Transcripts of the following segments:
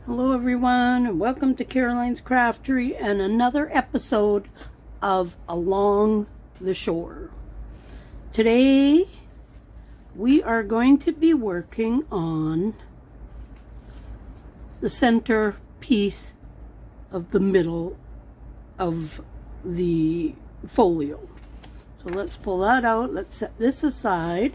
Hello everyone, and welcome to Caroline's Craftery and another episode of Along the Shore. Today we are going to be working on the center piece of the middle of the folio. So let's pull that out, let's set this aside.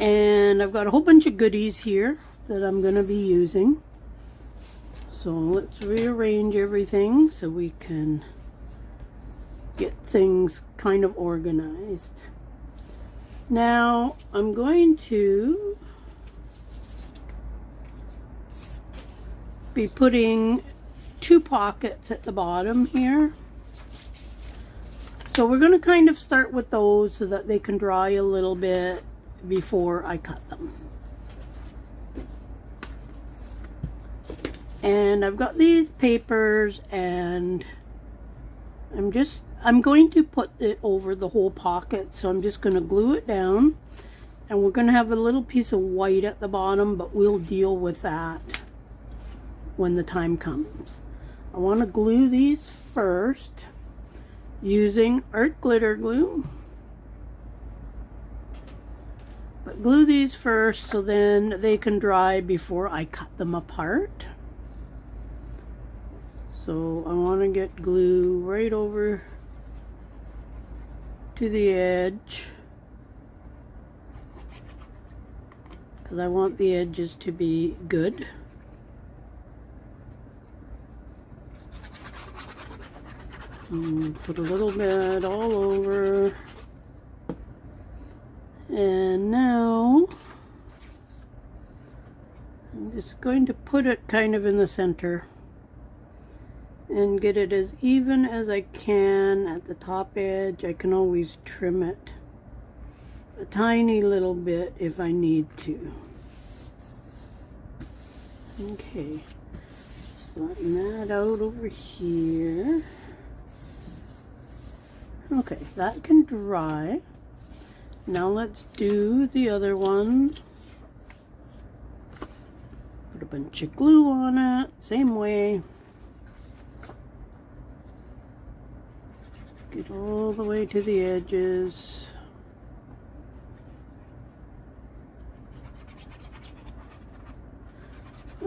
And I've got a whole bunch of goodies here that I'm going to be using. So let's rearrange everything so we can get things kind of organized. Now I'm going to be putting 2 pockets at the bottom here. So we're going to kind of start with those so that they can dry a little bit before I cut them. And I've got these papers, and I'm going to put it over the whole pocket, so I'm just going to glue it down, and we're going to have a little piece of white at the bottom, but we'll deal with that when the time comes. I want to glue these first using art glitter glue. But glue these first so then they can dry before I cut them apart. So I want to get glue right over to the edge, because I want the edges to be good. And put a little bit all over. And now I'm just going to put it kind of in the center and get it as even as I can at the top edge. I can always trim it a tiny little bit if I need to. Okay, let's flatten that out over here. Okay, that can dry. Now let's do the other one. Put a bunch of glue on it, same way. Get all the way to the edges.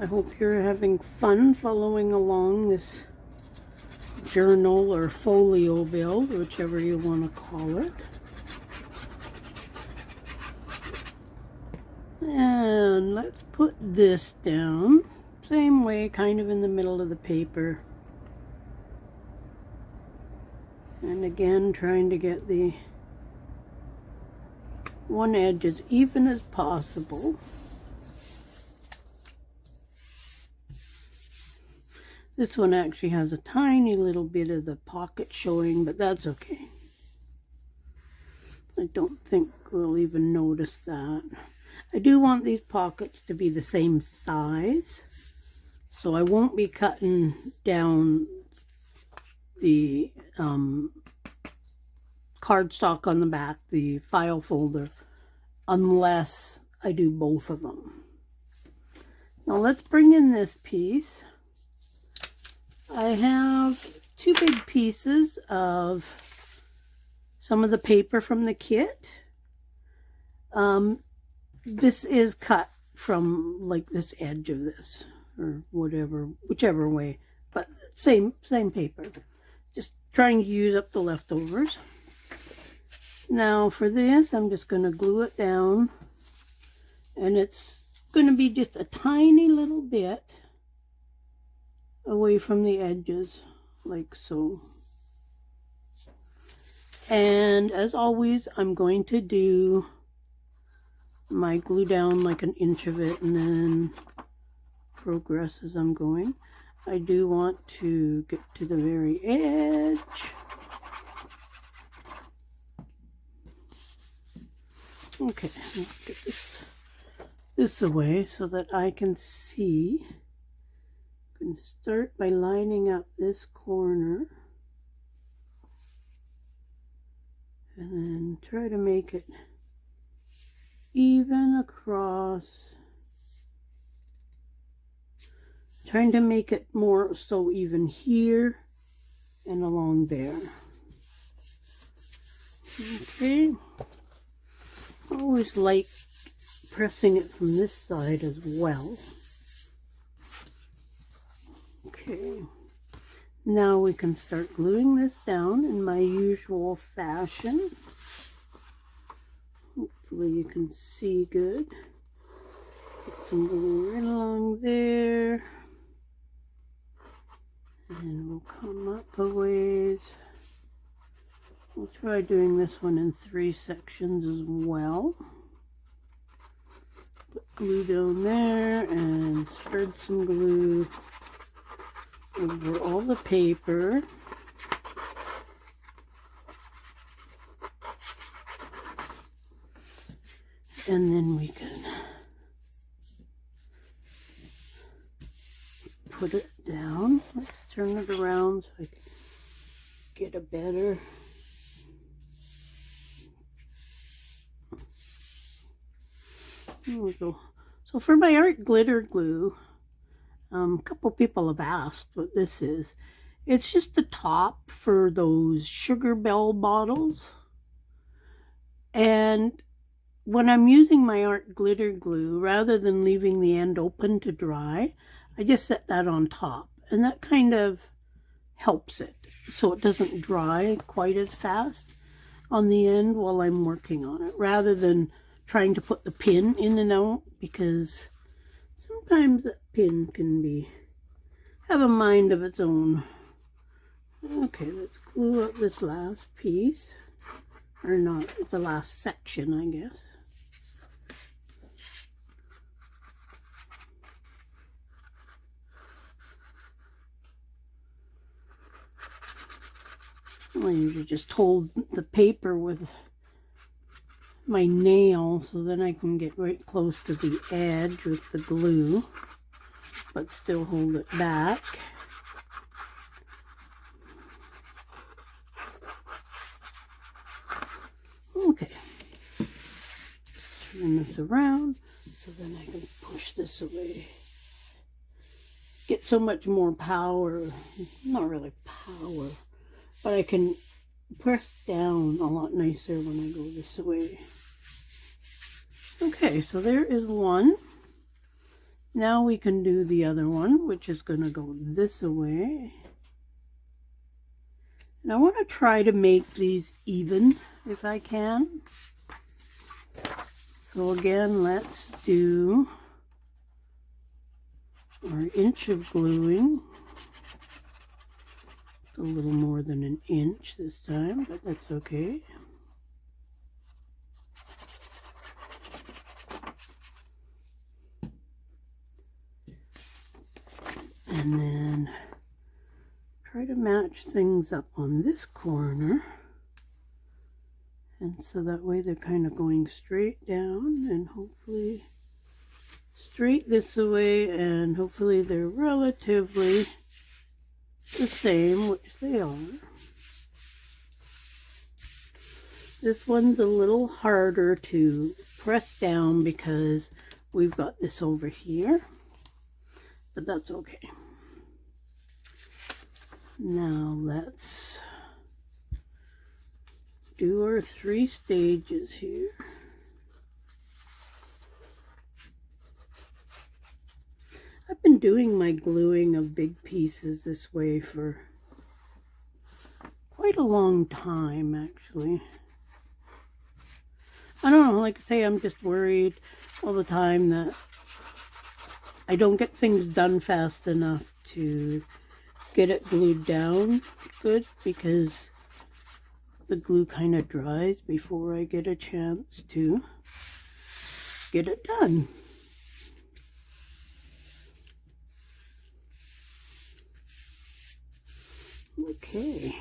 I hope you're having fun following along this journal or folio build, whichever you want to call it. And let's put this down, same way, kind of in the middle of the paper. And again, trying to get the one edge as even as possible. This one actually has a tiny little bit of the pocket showing, but that's okay. I don't think we'll even notice that. I do want these pockets to be the same size, so I won't be cutting down the cardstock on the back, the file folder, unless I do both of them. Now let's bring in this piece. I have 2 big pieces of some of the paper from the kit. This is cut from like this edge of this, or whatever, whichever way, but same paper. Just trying to use up the leftovers. Now for this, I'm just going to glue it down, and it's going to be just a tiny little bit away from the edges, like so. And as always, I'm going to do my glue down like an inch of it and then progress as I'm going. I do want to get to the very edge. Okay, let's get this away so that I can see. I'm going to start by lining up this corner and then try to make it even across Trying to make it more so even here and along there. Okay. I always like pressing it from this side as well. Okay. Now we can start gluing this down in my usual fashion. Hopefully you can see good. Put some glue right along there. And we'll come up a ways. We'll try doing this one in 3 sections as well. Put glue down there and spread some glue over all the paper. And then we can put it down. Let's turn it around so I can get a better. There we go. So for my art glitter glue, a couple people have asked what this is. It's just the top for those Sugar Bell bottles. And when I'm using my art glitter glue, rather than leaving the end open to dry, I just set that on top. And that kind of helps it so it doesn't dry quite as fast on the end while I'm working on it, rather than trying to put the pin in and out, because sometimes that pin can have a mind of its own. Okay, let's glue up this last piece, or not, the last section, I guess. I usually just hold the paper with my nail so then I can get right close to the edge with the glue, but still hold it back. Okay, turn this around so then I can push this away. Get so much more power, not really power, but I can press down a lot nicer when I go this way. Okay, so there is one. Now we can do the other one, which is going to go this way. And I want to try to make these even if I can. So again, let's do our inch of gluing. A little more than an inch this time, but that's okay. And then try to match things up on this corner. And so that way they're kind of going straight down and hopefully straight this way, and hopefully they're relatively the same, which they are. This one's a little harder to press down because we've got this over here, but that's okay. Now let's do our 3 stages here. I've been doing my gluing of big pieces this way for quite a long time, actually. I don't know, like I say, I'm just worried all the time that I don't get things done fast enough to get it glued down good, because the glue kind of dries before I get a chance to get it done. Okay.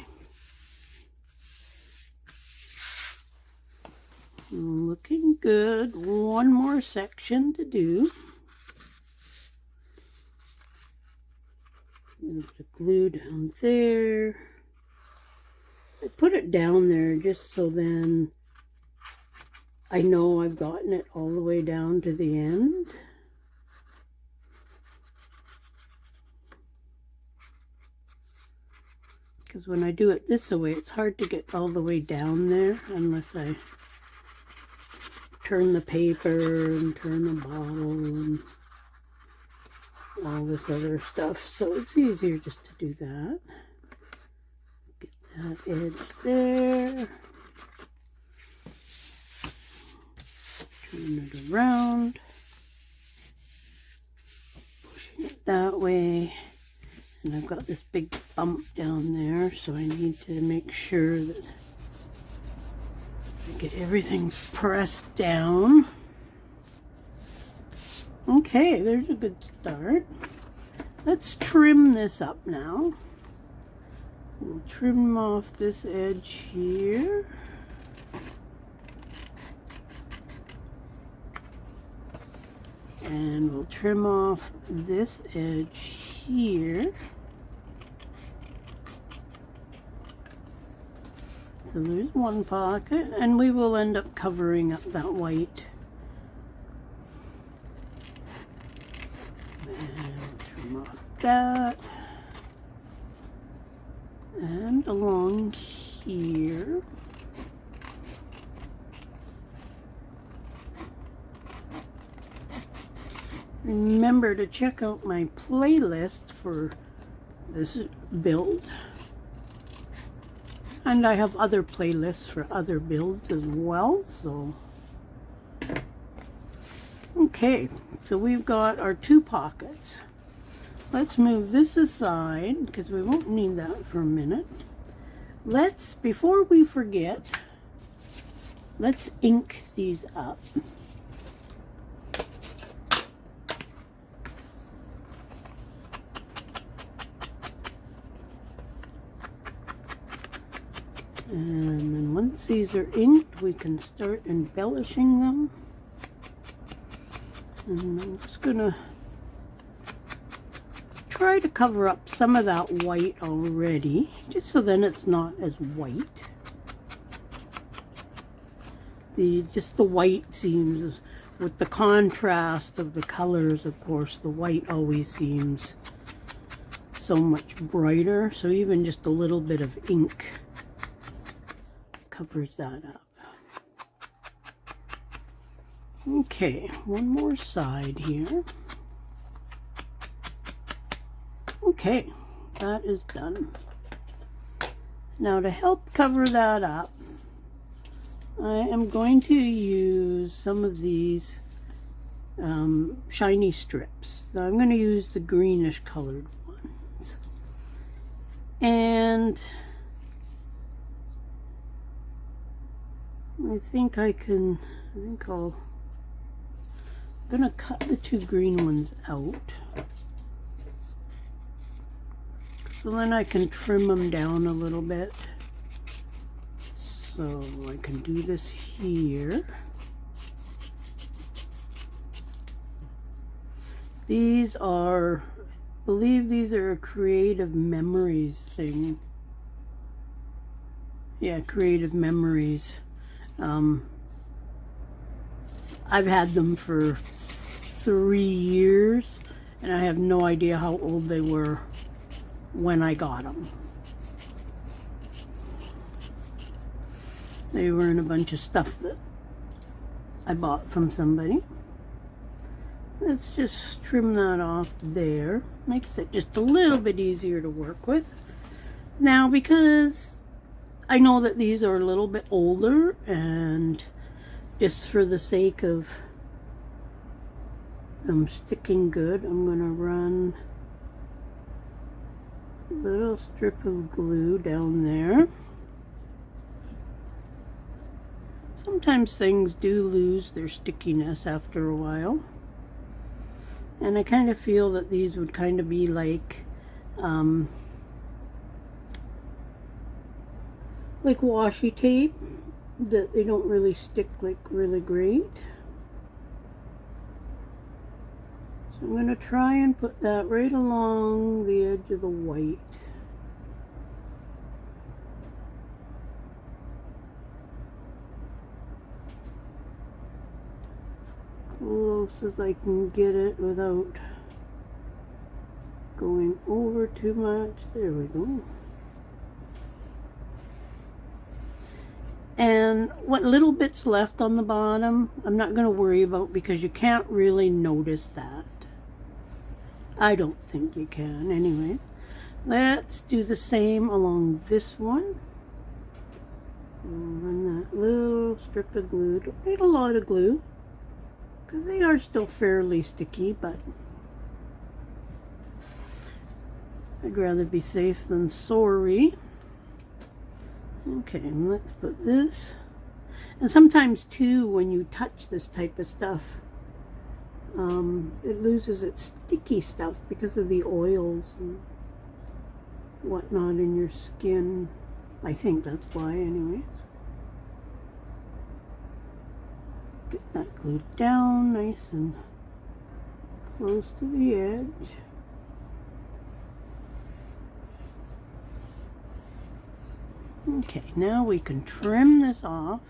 Looking good. One more section to do. A little bit of glue down there. I put it down there just so then I know I've gotten it all the way down to the end. Because when I do it this way, it's hard to get all the way down there unless I turn the paper and turn the bottle and all this other stuff. So it's easier just to do that. Get that edge there. Turn it around. Pushing it that way. And I've got this big bump down there, so I need to make sure that I get everything pressed down. Okay, there's a good start. Let's trim this up now. We'll trim off this edge here. And we'll trim off this edge here. So there's one pocket, and we will end up covering up that white. And trim off that. And along here. Remember to check out my playlist for this build. And I have other playlists for other builds as well, so. Okay, so we've got our two pockets. Let's move this aside, because we won't need that for a minute. Let's, before we forget, let's ink these up. And then once these are inked, we can start embellishing them. And I'm just gonna try to cover up some of that white already, just so then it's not as white. Just the white seems, with the contrast of the colors, of course, the white always seems so much brighter. So even just a little bit of ink covers that up. Okay, one more side here. Okay, that is done. Now to help cover that up, I am going to use some of these shiny strips. Now I'm going to use the greenish colored ones. And I'm gonna cut the two green ones out. So then I can trim them down a little bit. So I can do this here. These are, I believe these are a Creative Memories thing. Yeah, Creative Memories. I've had them for 3 years, and I have no idea how old they were when I got them. They were in a bunch of stuff that I bought from somebody. Let's just trim that off there. Makes it just a little bit easier to work with. Now, because I know that these are a little bit older, and just for the sake of them sticking good, I'm going to run a little strip of glue down there. Sometimes things do lose their stickiness after a while. And I kind of feel that these would kind of be like washi tape, that they don't really stick like really great. So I'm going to try and put that right along the edge of the white. As close as I can get it without going over too much. There we go. And what little bits left on the bottom, I'm not going to worry about because you can't really notice that. I don't think you can anyway. Let's do the same along this one. Run that little strip of glue. Don't need a lot of glue because they are still fairly sticky, but I'd rather be safe than sorry. Okay, let's put this. And sometimes too, when you touch this type of stuff, it loses its sticky stuff because of the oils and whatnot in your skin. I think that's why, anyways. Get that glued down nice and close to the edge. Okay, now we can trim this off.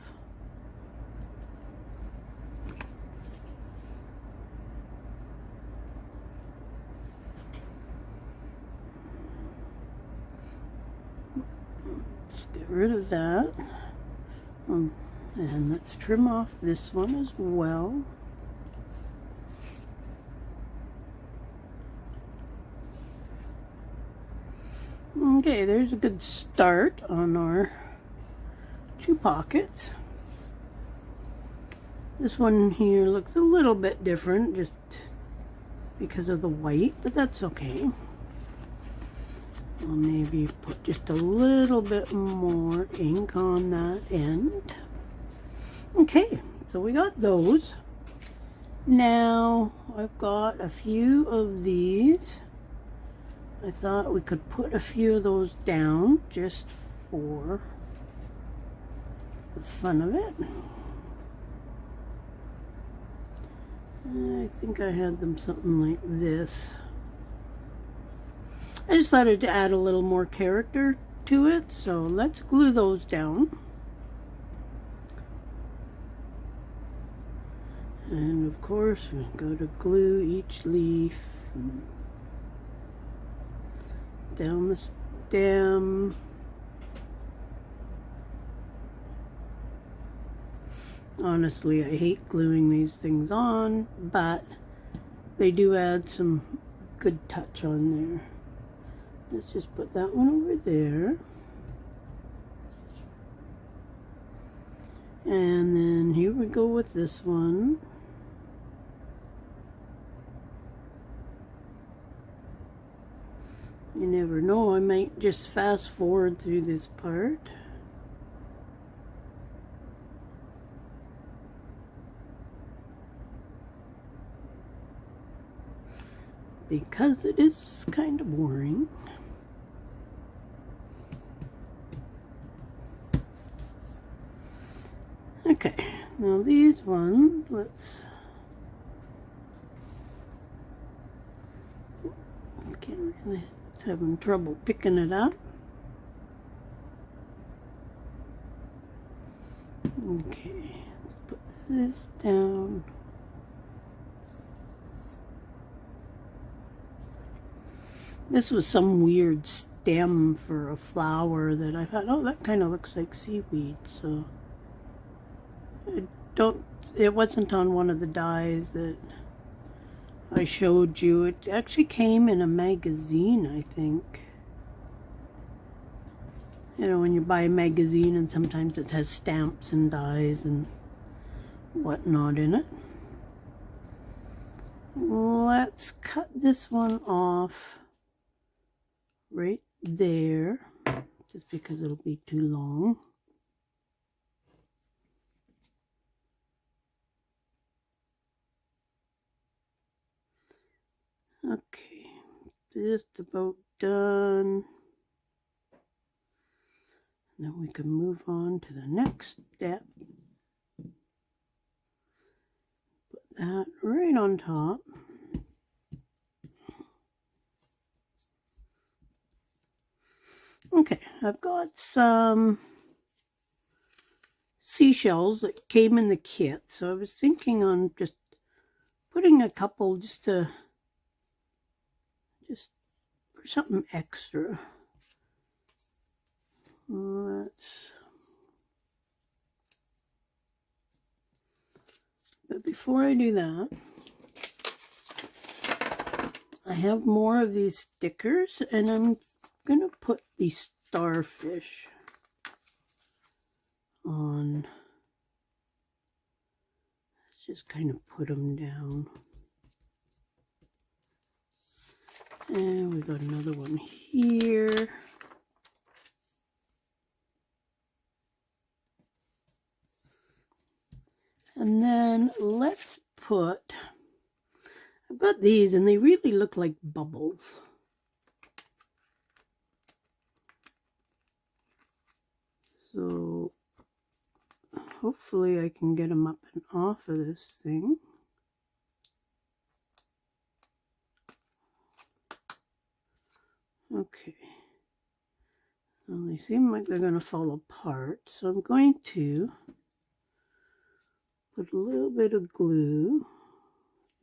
Let's get rid of that. And let's trim off this one as well. Okay, there's a good start on our 2 pockets. This one here looks a little bit different just because of the white, but that's okay. I'll maybe put just a little bit more ink on that end. Okay, so we got those. Now I've got a few of these. I thought we could put a few of those down just for the fun of it. I think I had them something like this. I just thought I'd add a little more character to it, so let's glue those down. And of course, we've got to glue each leaf and down the stem. Honestly, I hate gluing these things on, but they do add some good touch on there. Let's just put that one over there. And then here we go with this one. You never know, I might just fast forward through this part. Because it is kind of boring. Okay, now these ones, let's can't really, having trouble picking it up. Okay, let's put this down. This was some weird stem for a flower that I thought, oh, that kind of looks like seaweed, so it wasn't on one of the dies that I showed you. It actually came in a magazine, I think. You know, when you buy a magazine and sometimes it has stamps and dies and whatnot in it. Let's cut this one off right there, just because it'll be too long. Okay, just about done. Then we can move on to the next step. Put that right on top. Okay, I've got some seashells that came in the kit, so I was thinking on just putting a couple just for something extra. Let's But before I do that, I have more of these stickers, and I'm going to put the starfish on. Let's just kind of put them down. And we got another one here. And then let's put, I've got these and they really look like bubbles. So hopefully I can get them up and off of this thing. Okay. Well, they seem like they're going to fall apart. So I'm going to put a little bit of glue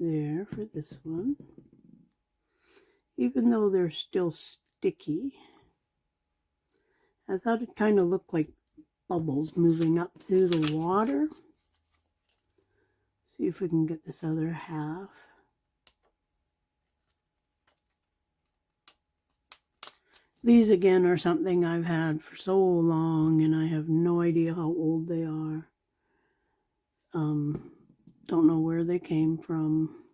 there for this one. Even though they're still sticky, I thought it kind of looked like bubbles moving up through the water. See if we can get this other half. These again are something I've had for so long and I have no idea how old they are. Don't know where they came from.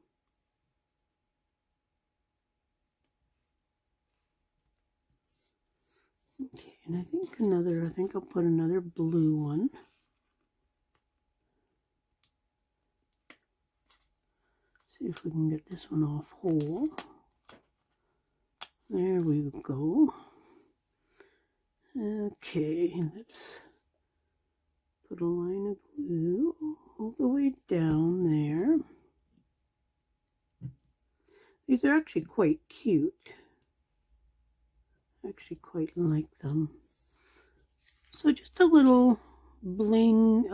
Okay, and I think I'll put another blue one. See if we can get this one off whole. There we go. Okay, let's put a line of glue all the way down there. These are actually quite cute. I actually quite like them. So just a little bling,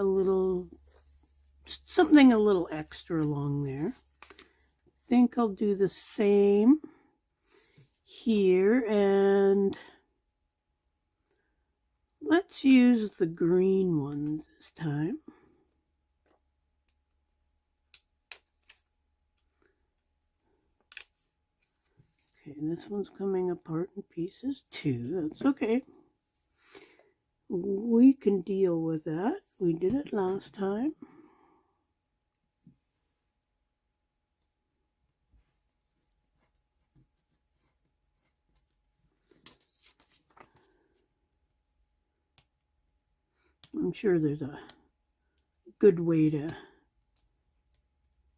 something a little extra along there. I think I'll do the same here, and let's use the green ones this time. Okay, this one's coming apart in pieces too. That's okay. We can deal with that. We did it last time. I'm sure there's a good way to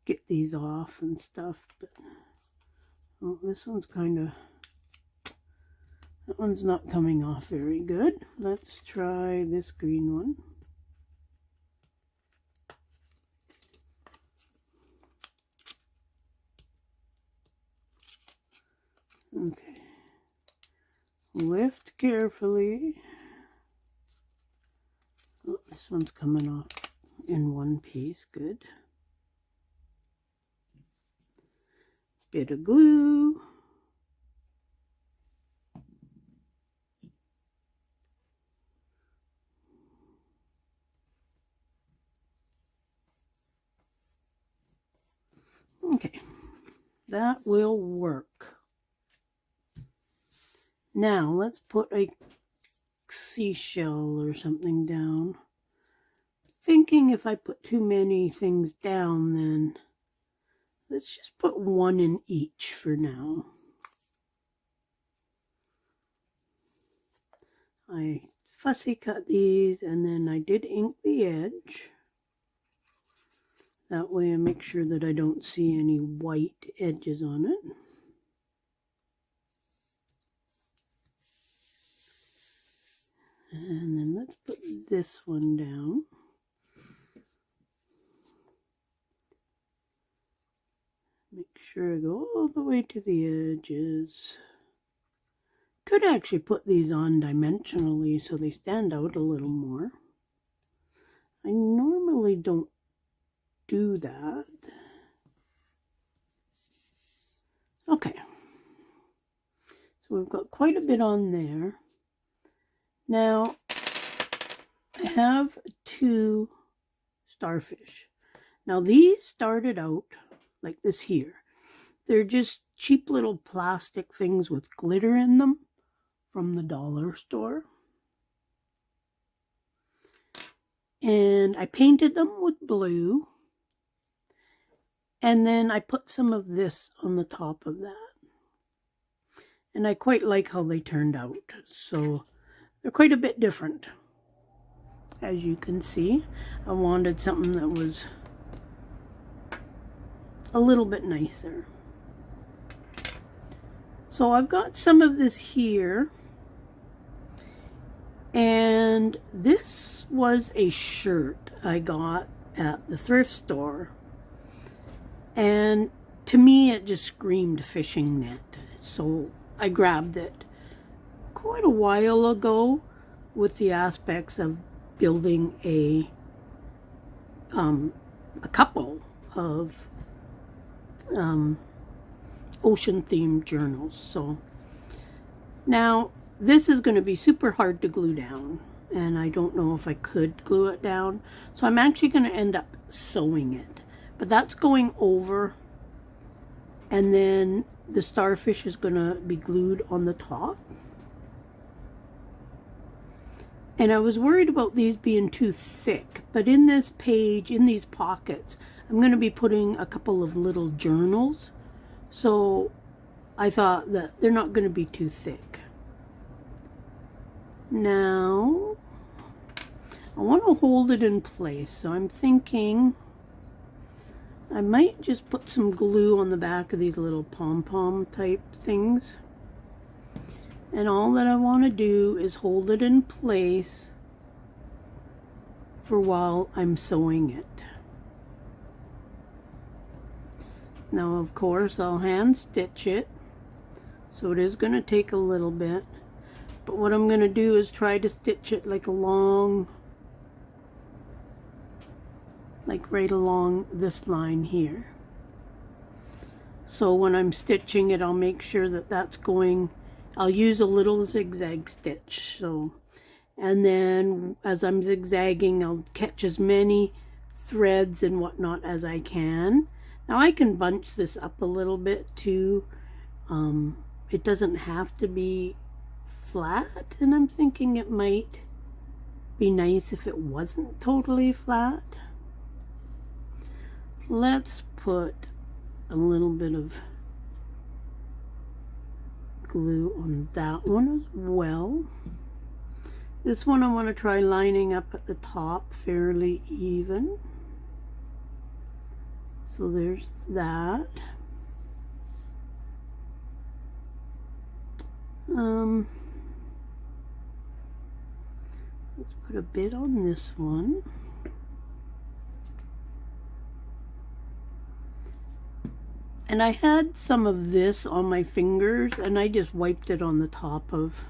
get these off and stuff, but oh, this one's that one's not coming off very good. Let's try this green one. Okay. Lift carefully. Oh, this one's coming off in one piece. Good. Bit of glue. Okay, that will work. Now let's put a seashell or something down. Thinking if I put too many things down, then let's just put one in each for now. I fussy cut these and then I did ink the edge. That way I make sure that I don't see any white edges on it. And then let's put this one down. Make sure I go all the way to the edges. Could actually put these on dimensionally so they stand out a little more. I normally don't do that. Okay. So we've got quite a bit on there. Now, I have two starfish. Now these started out like this here. They're just cheap little plastic things with glitter in them from the dollar store. And I painted them with blue. And then I put some of this on the top of that. And I quite like how they turned out. So they're quite a bit different. As you can see, I wanted something that was a little bit nicer. So I've got some of this here. And this was a shirt I got at the thrift store. And to me, it just screamed fishing net. So I grabbed it quite a while ago with the aspects of building a couple of ocean themed journals. So now this is going to be super hard to glue down, and I don't know if I could glue it down. So I'm actually going to end up sewing it. But that's going over, and then the starfish is going to be glued on the top. And I was worried about these being too thick, but in this page, in these pockets, I'm going to be putting a couple of little journals. So I thought that they're not going to be too thick. Now, I want to hold it in place, so I'm thinking I might just put some glue on the back of these little pom-pom type things. And all that I want to do is hold it in place for while I'm sewing it. Now, of course, I'll hand stitch it. So it is going to take a little bit. But what I'm going to do is try to stitch it like along, like right along this line here. So when I'm stitching it, I'll make sure that that's going, I'll use a little zigzag stitch. So, and then as I'm zigzagging, I'll catch as many threads and whatnot as I can. Now I can bunch this up a little bit too. It doesn't have to be flat, and I'm thinking it might be nice if it wasn't totally flat. Let's put a little bit of glue on that one as well. This one I want to try lining up at the top fairly even. So there's that. Let's put a bit on this one. And I had some of this on my fingers, and I just wiped it on the top of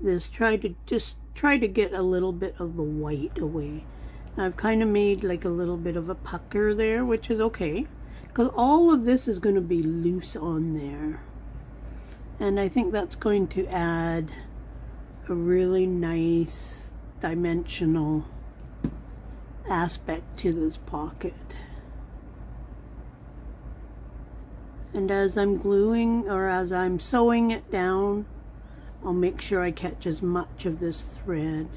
this. Try to get a little bit of the white away. Now I've kind of made like a little bit of a pucker there, which is okay, because all of this is going to be loose on there. And I think that's going to add a really nice dimensional aspect to this pocket. And as I'm gluing, or as I'm sewing it down, I'll make sure I catch as much of this thread.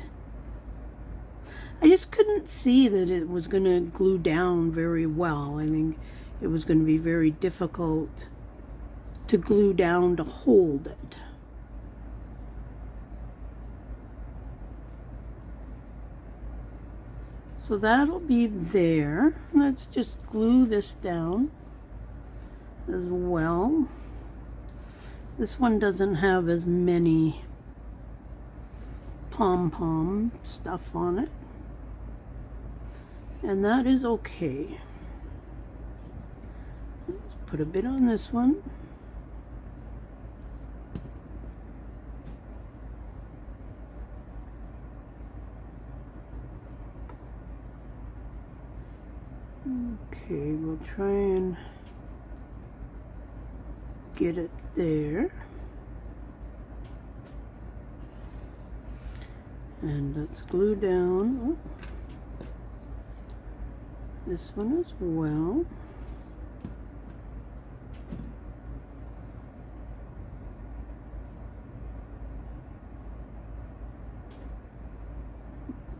I just couldn't see that it was going to glue down very well. I think it was going to be very difficult to glue down to hold it. So that'll be there. Let's just glue this down as well. This one doesn't have as many pom-pom stuff on it, and that is okay. Let's put a bit on this one. Okay, we'll try and get it there. And let's glue down. this one as well.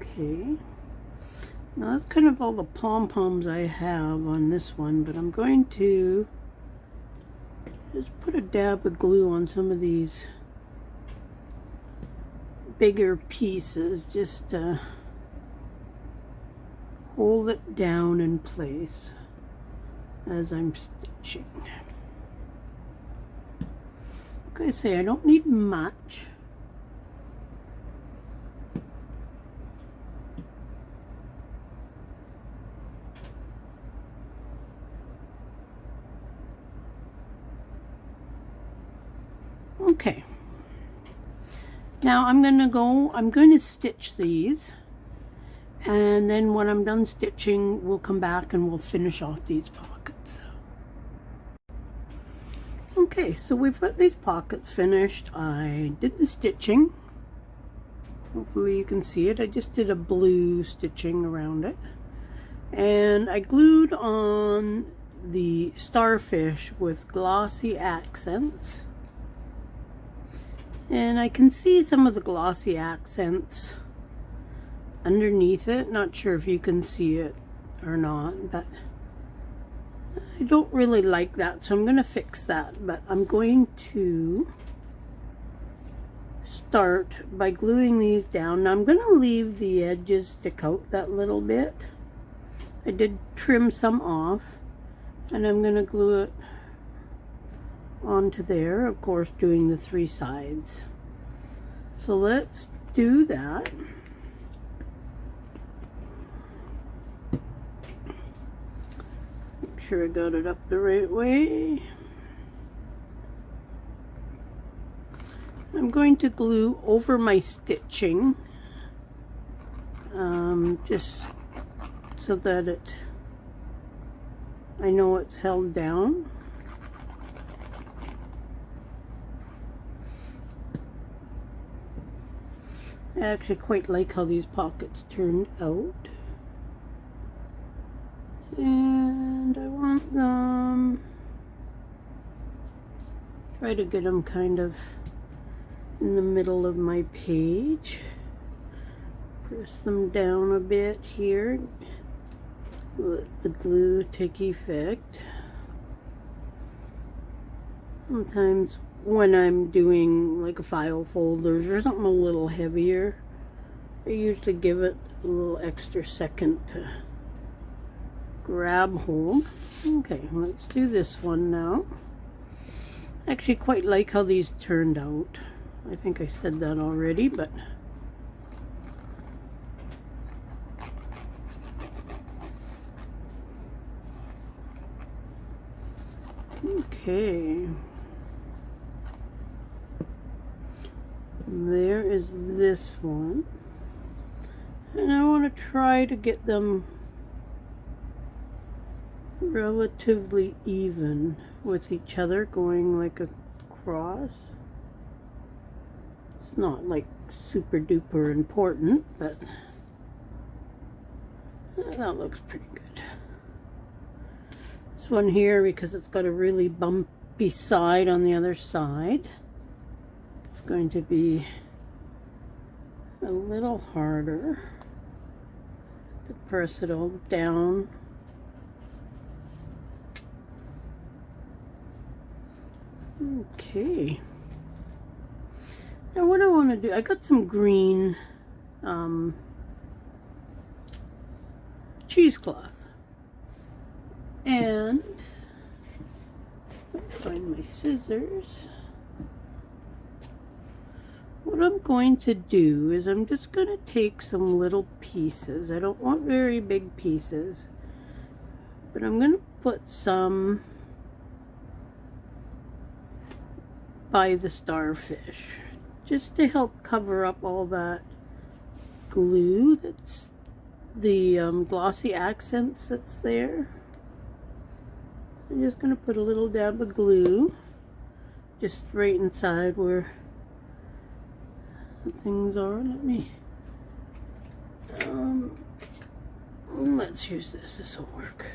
Okay. Now that's kind of all the pom-poms I have on this one, but I'm going to just put a dab of glue on some of these bigger pieces just to hold it down in place as I'm stitching. Like I say, I don't need much. Okay, now I'm going to stitch these, and then when I'm done stitching, we'll come back and we'll finish off these pockets. Okay, so we've got these pockets finished. I did the stitching. Hopefully you can see it. I just did a blue stitching around it. And I glued on the starfish with glossy accents. And I can see some of the glossy accents underneath it. Not sure if you can see it or not, but I don't really like that, so I'm going to fix that. But I'm going to start by gluing these down. Now I'm going to leave the edges stick out that little bit. I did trim some off, and I'm going to glue it onto there, of course doing the 3 sides. So let's do that. Make sure I got it up the right way. I'm going to glue over my stitching, just so that I know it's held down. I actually quite like how these pockets turned out. And I want them, try to get them kind of in the middle of my page. Press them down a bit here. Let the glue take effect. Sometimes when I'm doing like a file folders or something a little heavier, I usually give it a little extra second to grab hold. Okay, let's do this one now. I actually quite like how these turned out. I think I said that already, but okay. There is this one, and I want to try to get them relatively even with each other, going like across. It's not like super duper important, but that looks pretty good. This one here, because it's got a really bumpy side on the other side, going to be a little harder to press it all down. Okay. Now what I want to do, I got some green cheesecloth, and find my scissors. What I'm going to do is I'm just going to take some little pieces. I don't want very big pieces, but I'm going to put some by the starfish just to help cover up all that glue, that's the glossy accents that's there. So I'm just going to put a little dab of glue just right inside where things are. Let me Let's use this. This will work.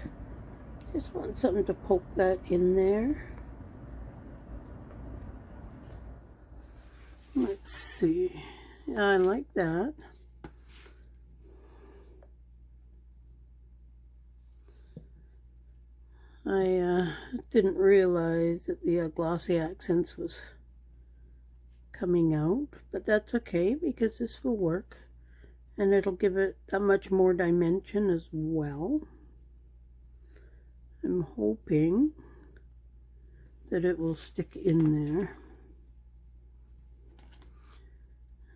Just want something to poke that in there. Let's see. I like that. I didn't realize that the glossy accents was coming out, but that's okay because this will work and it'll give it that much more dimension as well. I'm hoping that it will stick in there.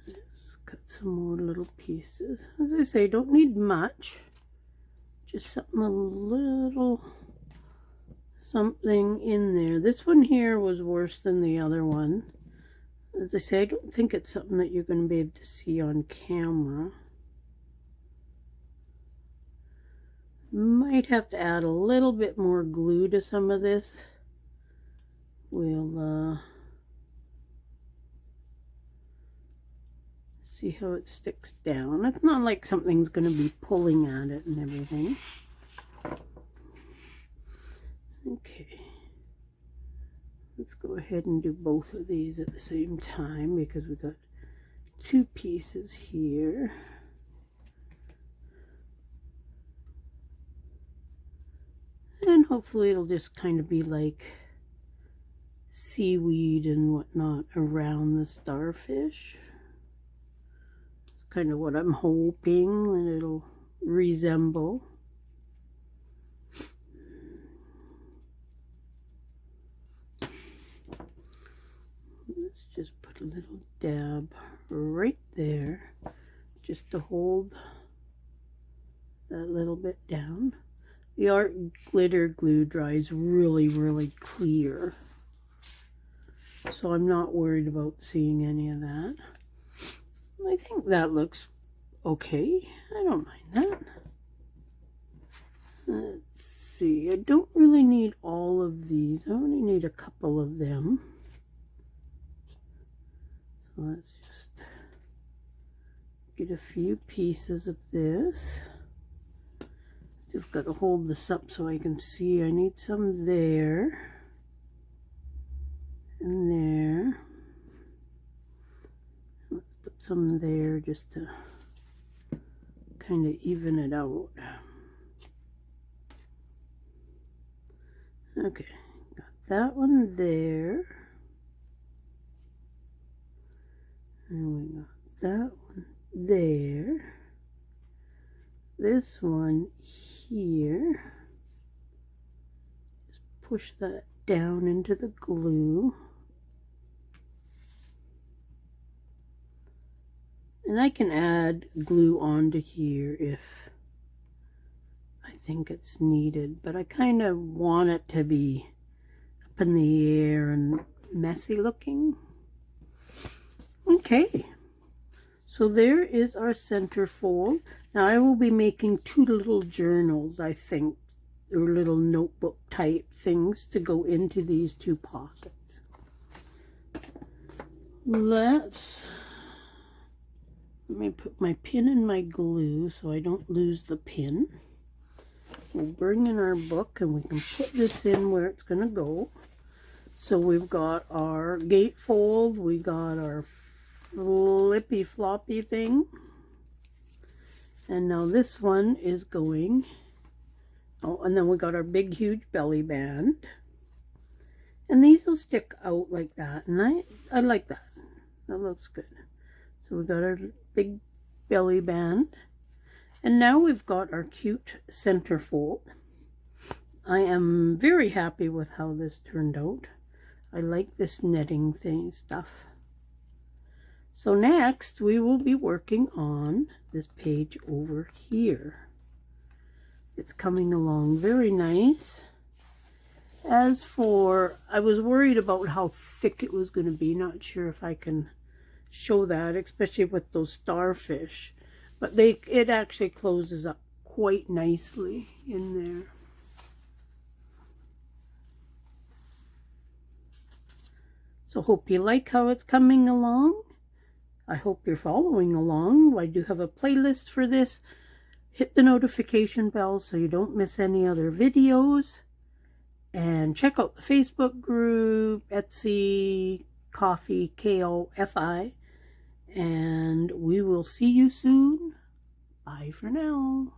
Let's cut some more little pieces. As I say, don't need much, just something a little something in there. This one here was worse than the other one. As I say, I don't think it's something that you're going to be able to see on camera. Might have to add a little bit more glue to some of this. We'll see how it sticks down. It's not like something's going to be pulling at it and everything. Okay, let's go ahead and do both of these at the same time because we got two pieces here. And hopefully it'll just kind of be like seaweed and whatnot around the starfish. It's kind of what I'm hoping that it'll resemble. Let's just put a little dab right there just to hold that little bit down. The art glitter glue dries really, really clear, so I'm not worried about seeing any of that. I think that looks okay. I don't mind that. Let's see. I don't really need all of these. I only need a couple of them. So let's just get a few pieces of this. Just got to hold this up so I can see. I need some there and there. Let's put some there just to kind of even it out. Okay, got that one there. And we got that one there. This one here. Just push that down into the glue. And I can add glue onto here if I think it's needed, but I kind of want it to be up in the air and messy looking. Okay, so there is our centerfold. Now I will be making two little journals, I think, or little notebook type things to go into these two pockets. Let me put my pin in my glue so I don't lose the pin. We'll bring in our book and we can put this in where it's going to go. So we've got our gatefold, we got our flippy floppy thing, and now this one is going, oh, and then we got our big huge belly band, and these will stick out like that, and I like that. That looks good. So we got our big belly band, and now we've got our cute centerfold. I am very happy with how this turned out. I like this netting thing stuff. So next we will be working on this page over here. It's coming along very nice. As for, I was worried about how thick it was going to be. Not sure if I can show that, especially with those starfish. But it actually closes up quite nicely in there. So hope you like how it's coming along. I hope you're following along. I do have a playlist for this hit the notification bell so you don't miss any other videos. And check out the Facebook group, Etsy, Coffee, KOFI. And we will see you soon. Bye for now.